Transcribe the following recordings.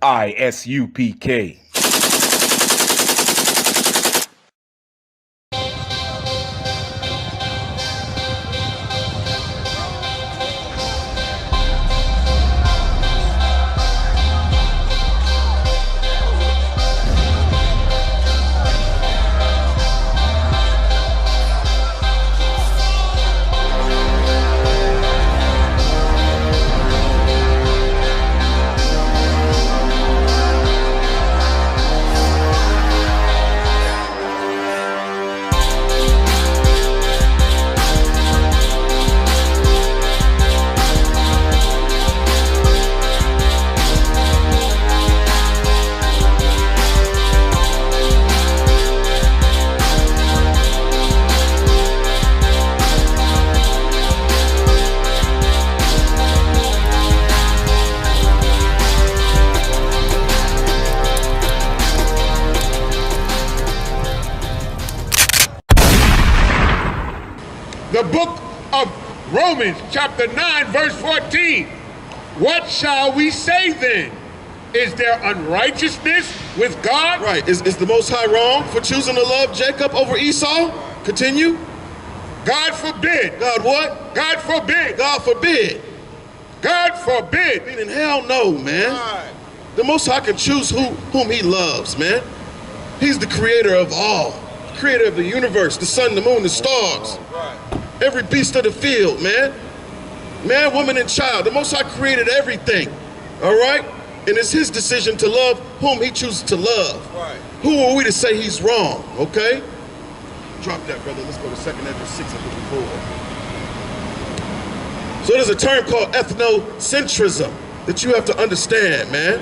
I.S.U.P.K. The book of Romans, chapter 9, verse 14. What shall we say then? Is there unrighteousness with God? Right. Is the Most High wrong for choosing to love Jacob over Esau? Continue. God forbid. God what? God forbid. God forbid. God forbid. Meaning hell no, man. Right. The Most High can choose whom he loves, man. He's the creator of all. Creator of the universe, the sun, the moon, the stars. Right. Every beast of the field, man. Man, woman, and child. The Most High created everything, all right? And it's his decision to love whom he chooses to love. Right. Who are we to say he's wrong, okay? Drop that, brother. Let's go to 2nd Ezra 6 and 54. So there's a term called ethnocentrism that you have to understand, man.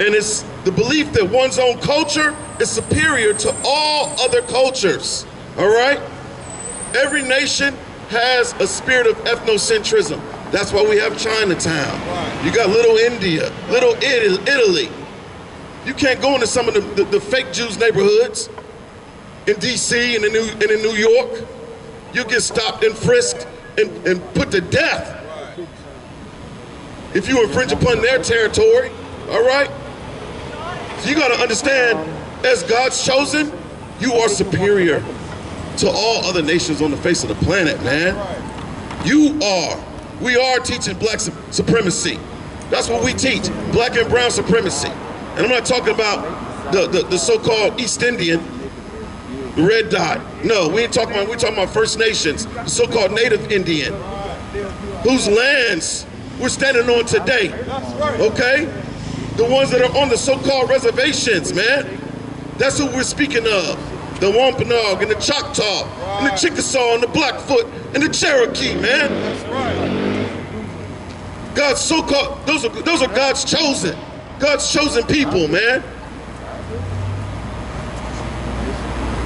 And it's the belief that one's own culture is superior to all other cultures, all right? Every nation has a spirit of ethnocentrism. That's why we have Chinatown. Right. You got Little India, Little Italy. You can't go into some of the fake Jews neighborhoods in DC and in New York. You get stopped and frisked and put to death Right. if you infringe upon their territory, all right? So you gotta understand, as God's chosen, you are superior to all other nations on the face of the planet, man. We are teaching black supremacy. That's what we teach, black and brown supremacy. And I'm not talking about the so-called East Indian, the red dot. No, we're talking about First Nations, the so-called Native Indian, whose lands we're standing on today, okay? The ones that are on the so-called reservations, man. That's who we're speaking of. The Wampanoag and the Choctaw and the Chickasaw and the Blackfoot and the Cherokee, man. That's right. God's so-called, those are God's chosen people, man.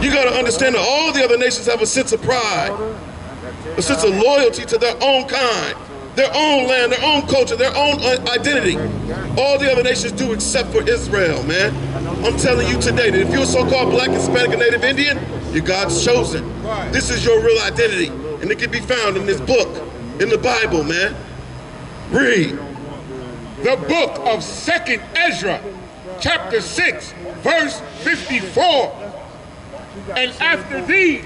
You gotta understand that all the other nations have a sense of pride, a sense of loyalty to their own kind, their own land, their own culture, their own identity. All the other nations do except for Israel, man. I'm telling you today that if you're so-called black, Hispanic, and Native Indian, you're God's chosen. This is your real identity, and it can be found in this book, in the Bible, man. Read. The book of 2nd Ezra, chapter 6, verse 54. And after these,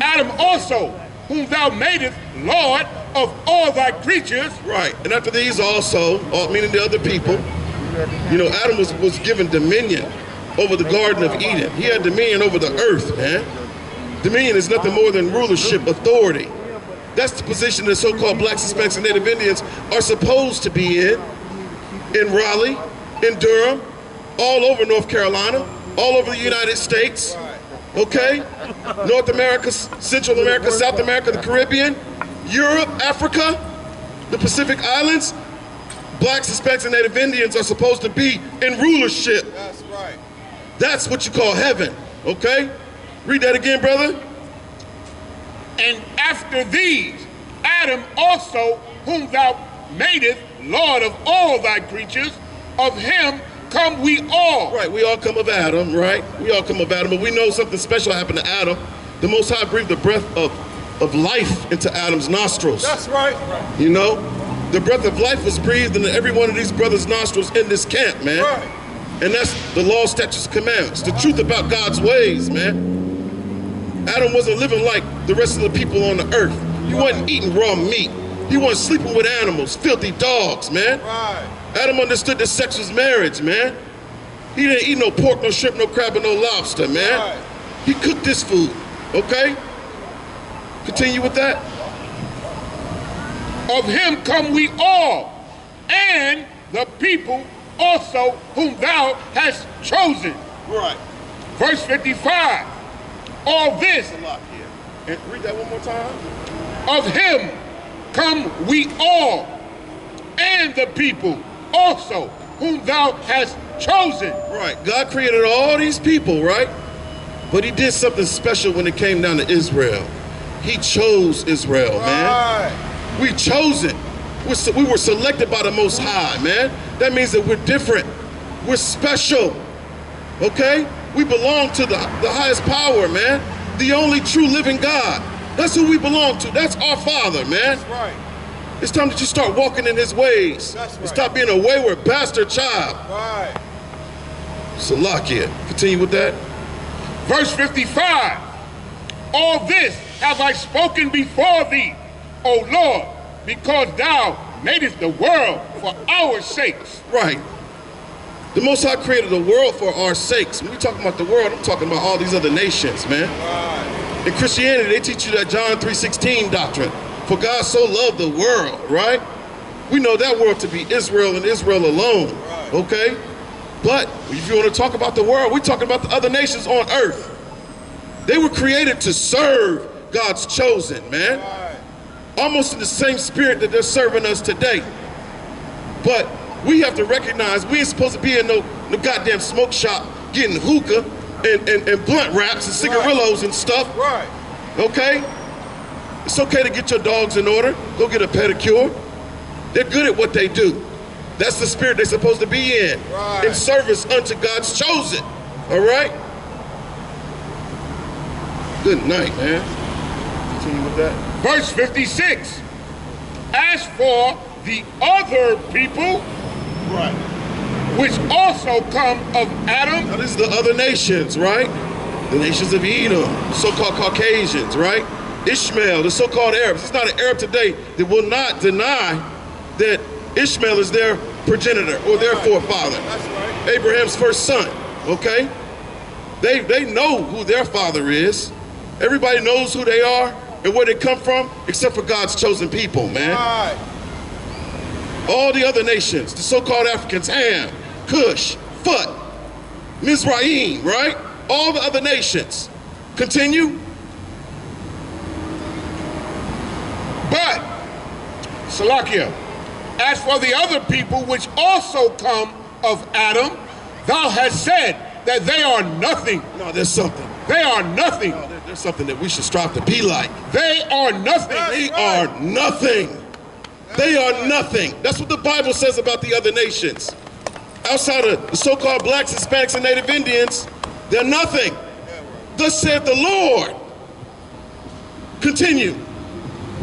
Adam also, whom thou madest Lord of all thy creatures. Right, and after these also, meaning the other people, you know, Adam was given dominion over the Garden of Eden. He had dominion over the earth, man. Dominion is nothing more than rulership, authority. That's the position that so-called blacks, Hispanics, and Native Indians are supposed to be in Raleigh, in Durham, all over North Carolina, all over the United States, okay? North America, Central America, South America, the Caribbean, Europe, Africa, the Pacific Islands. Blacks, Hispanics, and Native Indians are supposed to be in rulership. That's right. That's what you call heaven, okay? Read that again, brother. And after these, Adam also, whom thou madest Lord of all thy creatures, of him come we all. Right, we all come of Adam, right? We all come of Adam, but we know something special happened to Adam. The Most High breathed the breath of life into Adam's nostrils. That's right. You know? The breath of life was breathed into every one of these brothers' nostrils in this camp, man. Right. And that's the law, statutes, commandments. The truth about God's ways, man. Adam wasn't living like the rest of the people on the earth. He wasn't eating raw meat. He wasn't sleeping with animals, filthy dogs, man. Right. Adam understood that sex was marriage, man. He didn't eat no pork, no shrimp, no crab, and no lobster, man. Right. He cooked this food, okay? Continue with that. Of him come we all, and the people also whom thou hast chosen. Right. Verse 55. All this, A lot here. And read that one more time. of him come we all, and the people also whom thou hast chosen. Right. God created all these people, right? But he did something special when it came down to Israel. He chose Israel, man. We chosen. We were selected by the Most High, man. That means that we're different. We're special, okay? We belong to the highest power, man. The only true living God. That's who we belong to. That's our Father, man. That's right. It's time that you start walking in his ways. That's right. And stop being a wayward bastard child. Right. Salakia. Continue with that. Verse 55. All this have I spoken before thee, O Lord, because thou madest the world for our sakes. Right. The Most High created the world for our sakes. When we talking about the world, I'm talking about all these other nations, man. Right. In Christianity, they teach you that John 3:16 doctrine. For God so loved the world, right? We know that world to be Israel and Israel alone, Right. okay? But if you want to talk about the world, we're talking about the other nations on earth. They were created to serve God's chosen, man. Right. Almost in the same spirit that they're serving us today. But we have to recognize we ain't supposed to be in no goddamn smoke shop getting hookah and blunt wraps and cigarillos and stuff. Right. Okay? It's okay to get your dogs in order. Go get a pedicure. They're good at what they do. That's the spirit they're supposed to be in. Right. In service unto God's chosen. All right? Good night, man. Continue with that. Verse 56. As for the other people, Right. which also come of Adam, Now this is the other nations, right? The nations of Edom, so-called Caucasians, right? Ishmael, the so-called Arabs. It's not an Arab today that will not deny that Ishmael is their progenitor or their forefather. That's right. Abraham's first son, okay? They know who their father is. Everybody knows who they are and where they come from, except for God's chosen people, man. Right. All the other nations, the so-called Africans, Ham, Cush, Phut, Mizraim, right? All the other nations. Continue. But, Salakia, as for the other people which also come of Adam, thou hast said that they are nothing. No, there's something. They are nothing. No, there's something that we should strive to be like. They are nothing. They are nothing. They are nothing. That's what the Bible says about the other nations. Outside of the so-called blacks, Hispanics, and Native Indians, they're nothing. Thus saith the Lord. Continue.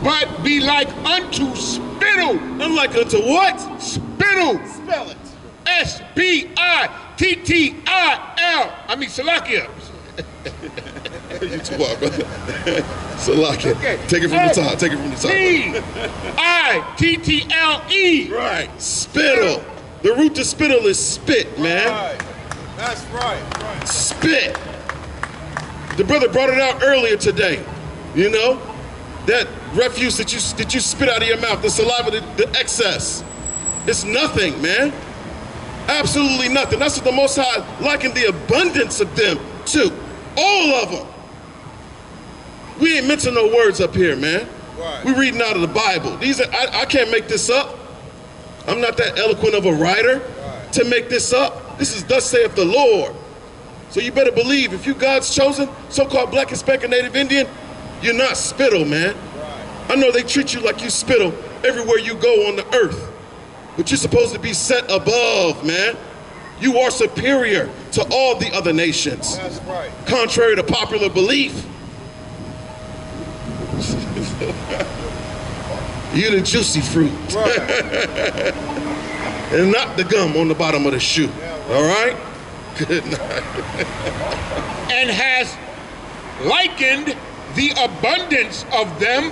But be like unto spittle. Unlike unto what? Spittle. Spell it. S-P-I-T-T-I-L. I mean, Salakia. You too wild, brother. Salakia. Okay. Take it from the top. Take it from the top. S-P-I-T-T-L-E. Right. Spittle. The root to spittle is spit, man. Right. That's right. Spit. The brother brought it out earlier today. You know, that refuse that you spit out of your mouth, the saliva, the excess. It's nothing, man. Absolutely nothing. That's what the Most High likened the abundance of them to. All of them. We ain't mentioning no words up here, man. Right. We're reading out of the Bible. These are, I can't make this up. I'm not that eloquent of a writer to make this up. This is thus saith the Lord. So you better believe if you God's chosen, so-called black, Hispanic, Native Indian, you're not spittle, man. I know they treat you like you spittle everywhere you go on the earth. But you're supposed to be set above, man. You are superior to all the other nations. That's right. Contrary to popular belief. You the juicy fruit. Right. And not the gum on the bottom of the shoe. All right? Good night. And has likened the abundance of them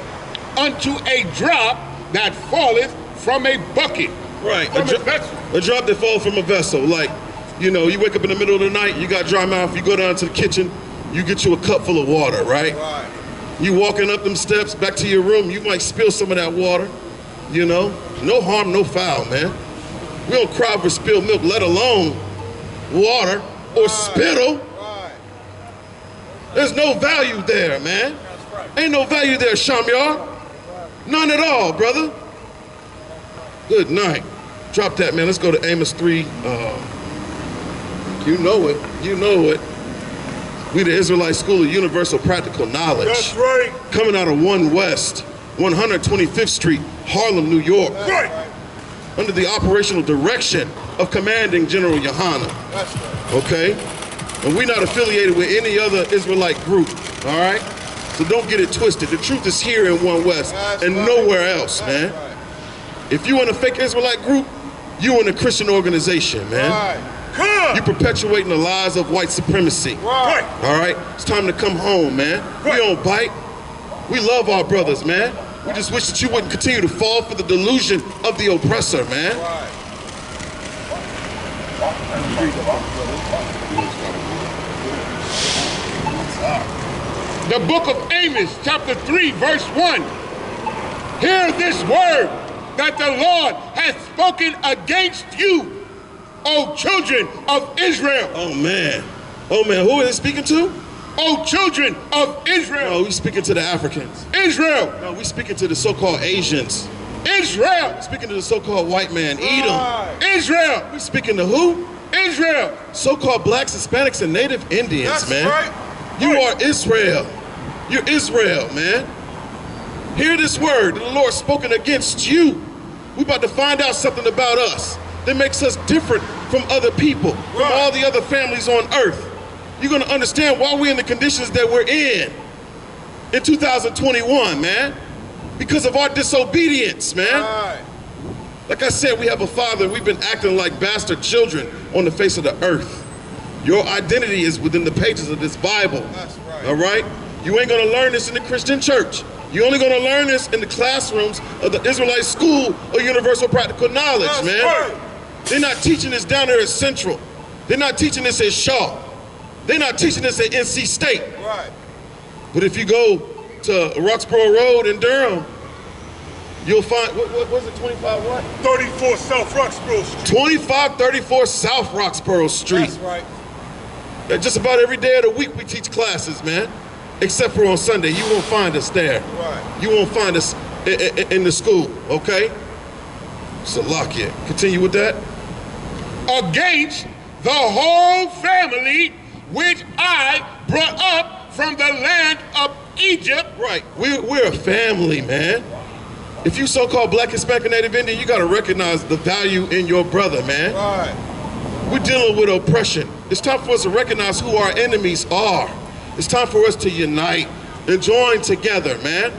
unto a drop that falleth from a bucket. Right. From a vessel. A drop that falls from a vessel. Like, you know, you wake up in the middle of the night, you got dry mouth, you go down to the kitchen, you get you a cup full of water, right? Right. You walking up them steps back to your room, you might spill some of that water, you know? No harm, no foul, man. We don't cry for spilled milk, let alone water or spittle. Right. There's no value there, man. Ain't no value there, Shamyar. None at all, brother. Good night. Drop that, man. Let's go to Amos 3. You know it. You know it. We the Israelite School of Universal Practical Knowledge. That's right. Coming out of 1 West, 125th Street, Harlem, New York. Right. Under the operational direction of Commanding General Yohanna. That's right. Okay? And we're not affiliated with any other Israelite group, all right? So don't get it twisted. The truth is here in 1 West and nowhere else, man. Right. If you in a fake Israelite group, you in a Christian organization, man. Right. Come. You perpetuating the lies of white supremacy. Right. All right? It's time to come home, man. We don't bite. We love our brothers, man. We just wish that you wouldn't continue to fall for the delusion of the oppressor, man. Right. The book of Amos, chapter 3, verse 1. Hear this word that the Lord hath spoken against you, O children of Israel. Oh, man. Oh, man. Who is he speaking to? O children of Israel. No, he's speaking to the Africans. Israel. No, we're speaking to the so-called Asians. Israel. Speaking to the so-called white man, Edom. Israel. We speaking to who? Israel. So-called blacks, Hispanics, and Native Indians, That's man. right. You are Israel. You're Israel, man. Hear this word that the Lord spoken against you. We about to find out something about us that makes us different from other people, from all the other families on earth. You're gonna understand why we're in the conditions that we're in 2021, man. Because of our disobedience, man. Right. Like I said, we have a father. We've been acting like bastard children on the face of the earth. Your identity is within the pages of this Bible. That's right. All right? You ain't gonna learn this in the Christian church. You're only gonna learn this in the classrooms of the Israelite School of Universal Practical Knowledge, That's man. right. They're not teaching this down there at Central. They're not teaching this at Shaw. They're not teaching this at NC State. Right. But if you go to Roxborough Road in Durham, you'll find, what was it, 25 what? 34 South Roxborough Street. 2534 South Roxborough Street. That's right. Just about every day of the week we teach classes, man. Except for on Sunday, you won't find us there. Right. You won't find us in the school, okay? So lock it. Continue with that. Against the whole family which I brought up from the land of Egypt. Right. We're a family, man. If you so-called black, Hispanic, and Native Indian, you gotta recognize the value in your brother, man. Right. We're dealing with oppression. It's time for us to recognize who our enemies are. It's time for us to unite and join together, man.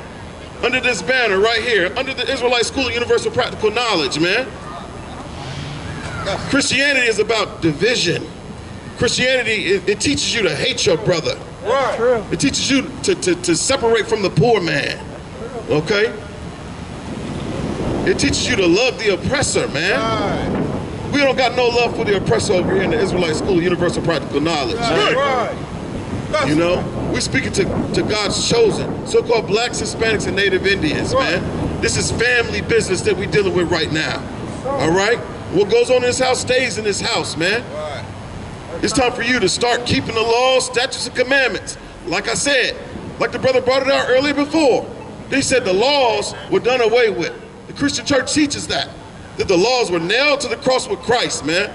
Under this banner right here, under the Israelite School of Universal Practical Knowledge, man. Christianity is about division. Christianity, it teaches you to hate your brother. Right. True. It teaches you to separate from the poor man, okay? It teaches you to love the oppressor, man. Right. We don't got no love for the oppressor over here in the Israelite School of Universal Practical Knowledge. Right. Right. Right. You know, we're speaking to God's chosen, so-called blacks, Hispanics, and Native Indians, Right. man. This is family business that we're dealing with right now, all right? What goes on in this house stays in this house, man. Right. It's time for you to start keeping the laws, statutes, and commandments. Like I said, like the brother brought it out earlier before, they said the laws were done away with. The Christian church teaches that the laws were nailed to the cross with Christ, man.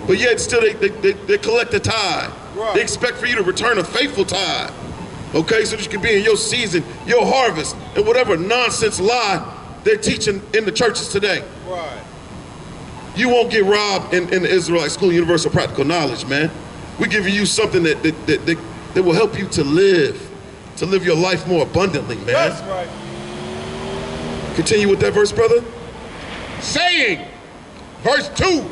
But yet still they collect a tithe. Right. They expect for you to return a faithful tithe. Okay, so that you can be in your season, your harvest, and whatever nonsense lie they're teaching in the churches today. Right. You won't get robbed in the Israelite School of Universal Practical Knowledge, man. We're giving you something that will help you to live your life more abundantly, man. That's right. Continue with that verse, brother. Saying, verse 2,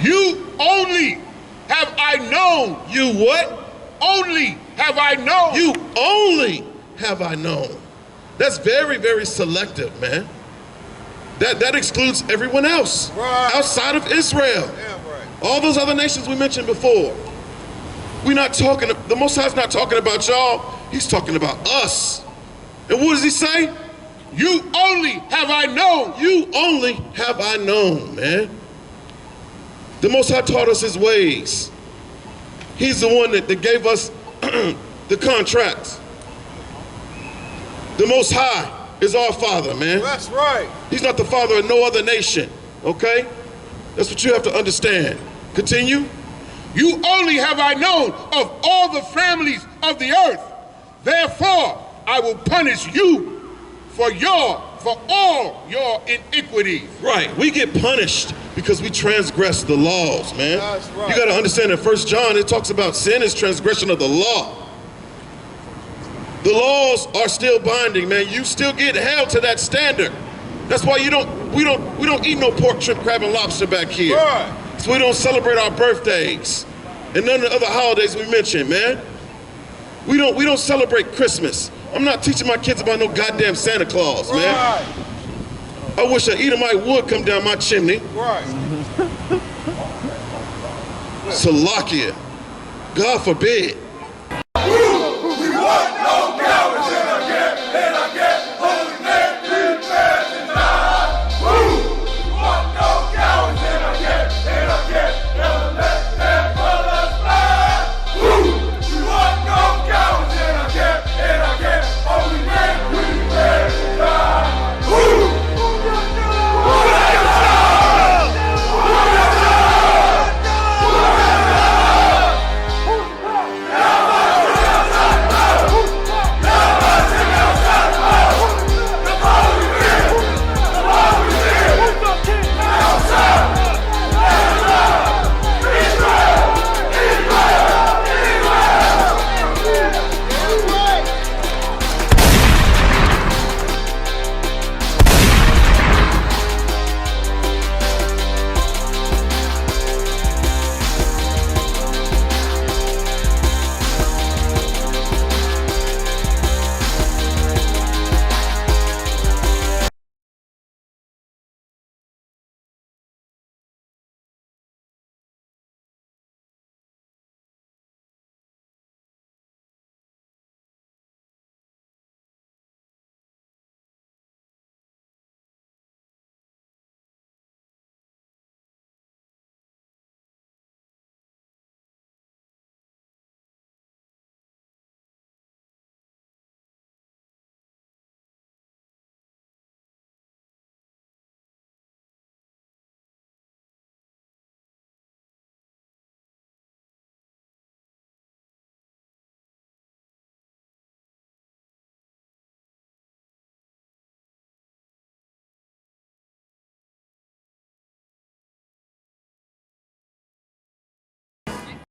you only have I known. You what? Only have I known. You only have I known. That's very, very selective, man. That excludes everyone else outside of Israel. All those other nations we mentioned before. We're not talking, the Most High's not talking about y'all, he's talking about us. And what does he say? You only have I known. You only have I known, man. The Most High taught us his ways. He's the one that gave us the contracts. The Most High is our Father, man. That's right. He's not the father of no other nation, okay? That's what you have to understand. Continue. You only have I known of all the families of the earth. Therefore, I will punish you for all your iniquities. Right, we get punished because we transgress the laws, man. That's right. You gotta understand that 1 John, it talks about sin is transgression of the law. The laws are still binding, man. You still get held to that standard. That's why we don't eat no pork, shrimp, crab, and lobster back here. Right. So we don't celebrate our birthdays and none of the other holidays we mentioned, man. We don't celebrate Christmas. I'm not teaching my kids about no goddamn Santa Claus, man. Right. I wish an Edomite would come down my chimney. Right. Salakia. God forbid.